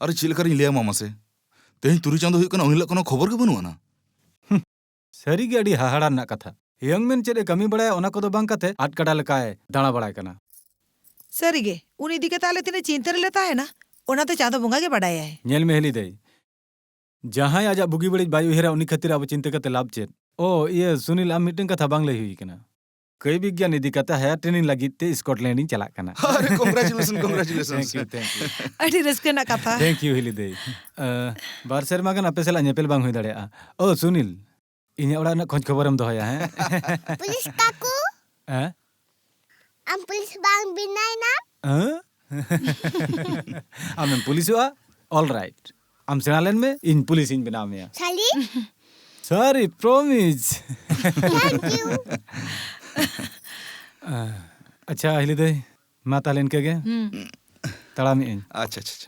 अरे चिलकर लिया मामा से तेज तुरी चांदो हुई कना उन हिलोग कोनो खबर के बनुआ ना सारी गे अड़ी हाहाड़ा रना कथा यंग मेन चेदे कमी बड़ाय ओना कोदो बांग कते आट काडा लेकाय दाणा बड़ाय कना सरीगे उन इदी के ताले तिने चिंता रे लेता है ना ओनाते चांदो बंगा के बड़ाया है नेल में हेली दई जहां आजा बुगी बड़ी बायु हेरा उनी खातिर अब चिंता कते लाभ चेद ओ ये सुनील आम मिटन कथा बांग लई हुई कना कई विज्ञान इदी कता हायर ट्रेनिंग लगी ते स्कॉटलैंड चला कना अरे कांग्रेचुलेशन थैंक यू अड़ी रस्के ना कथा थैंक यू हेली दई बार सेरमा गन आपे सला नेपेल बांग हुई दाड़ेया ओ सुनील इने ओड़ा ना खोज खबरम दोहया हैं पुलिस काकू हैं am pulis bang binay na आमें पुलिस हुआ ऑल राइट आम सेनालेन में इन पुलिस इन बिना में sali sorry promise thank you अच्छा हिली दे माता लेन के गे तड़ा में इन अच्छा अच्छा